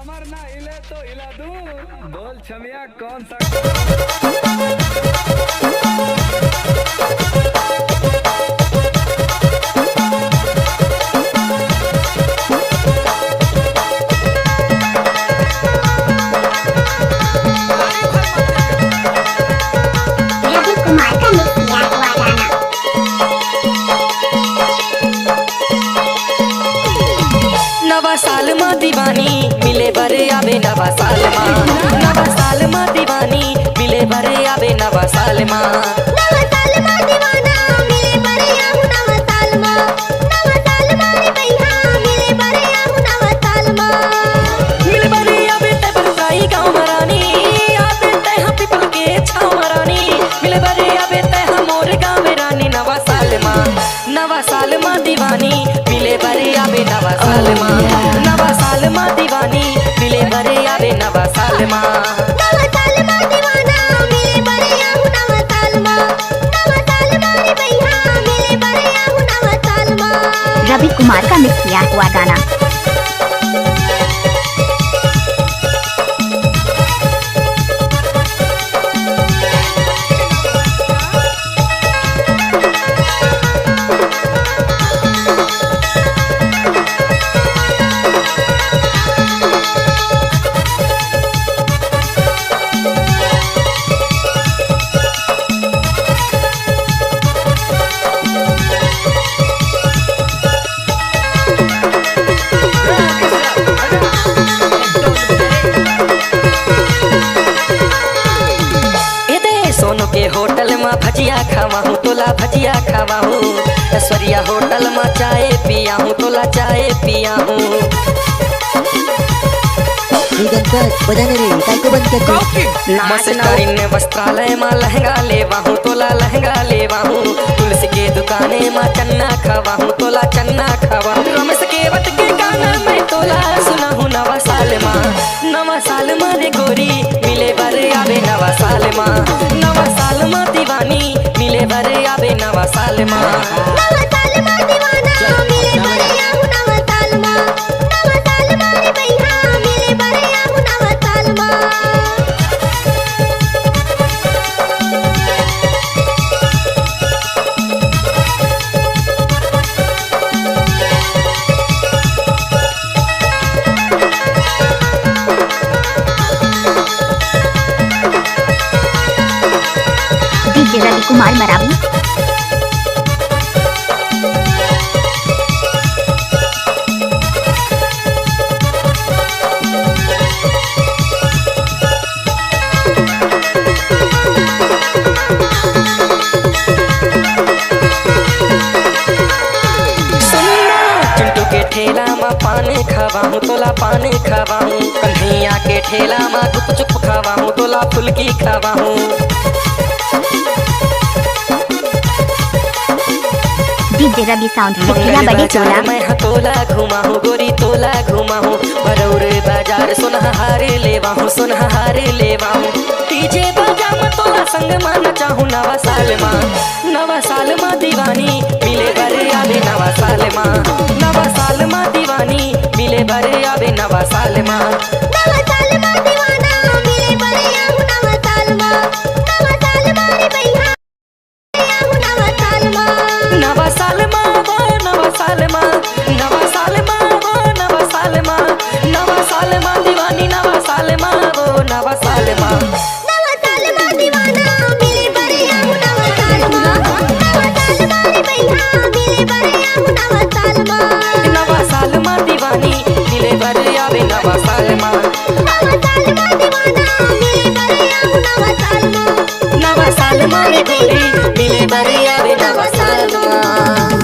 कमर ना हिले तो हिला दूं। बोल छमिया कौन सा नवा साल मा दीवानी मिले बरे आवे नवा साल मा। नवा साल मा दीवानी मिले बरे आवे नवा साल मा। नवा साल मा दीवाना मिले बरे आहू नवा साल मा। नवा साल मा रे भैया मिले बरे आहू नवा साल मा। मिले बरे आवे ते बरसाई गाँव मरानी आवे ते हम पीपल के छाव मरानी। मिले बरे आवे ते हम मोर गाँव रानी नवा साल मा। नवा साल मा दीवानी मिले बरे आवे नवा साल मा। नवा साल मा दीवानी मिले बरे आवे नवा साल मा। नवा साल मा दीवाना मिले बरे आहू नवा साल मा। नवा साल मा रे भैया मिले बरे आहू नवा साल मा। रवि कुमार का मिक्स किया हुआ गाना। सोनू के होटल में भजिया खावा हूँ तोला भजिया खावा हूँ। ऐश्वर्या होटल में चाय पिया हूँ तोला चाय पिया हूँ। मस्टरीन वस्त्रालय में लहंगा लेवा हूँ तोला लहंगा लेवा हूँ। तुलसी के दुकाने में चन्ना खावा हूँ तोला चन्ना खावा हूँ। रमेश के वट के गाना मैं तोला सुना हूँ नवा साल माँ। नवा साल माँ रे गोरी मिले बरे आवे नवा साल माँ। नवा साल माँ दीवानी मिले बरे आवे नवा साल माँ। नवा साल मा दीवाना मिले बरे आहू नवा साल मा। नवा साल मा रे भैया मिले बरे आहू नवा साल मा। डीजे रवि कुमार मरावी। चिंटू के ठेला में पान खावा हूँ तोला पान खावा हूँ। कन्हैया के ठेला में गुप चुप खावा हूँ तोला फुल्की खावा हूँ। डीजे रवि साउंड सिटिया बड़ी चोला। मैं तोला घुमा हूँ गोरी तोला घुमा हूँ। बरौर बाजार सुनहार लेवा हूँ सुनहार लेवा हूँ। डीजे बजा में तोला संग में नचा हूँ नवा साल माँ। नवा साल माँ दीवानी मिले बरे आवे नवा साल माँ। नवा साल माँ दीवानी मिले बरे आवे नवा साल माँ। नवा साल मा दीवाना मिले बरे आहू नवा साल मा। नवा साल मा रे भैया आहू नवा साल मा। नवा साल माँ वो नवा साल माँ। नवा साल माँ वो नवा साल माँ। नवा साल माँ दीवानी नवा साल माँ वो नवा साल माँ। नवा साल मा दीवाना मिले बरे आहू नवा साल मा। नवा साल मा रे भैया मिले बरे आहू नवा साल मा। नवा साल माँ दीवानी मिले बरे आवे नवा साल माँ। नवा साल मा दीवाना मिले बरे आहू नवा साल मा। नवा साल माँ रे गोरी मिले बरे आवे नवा साल माँ।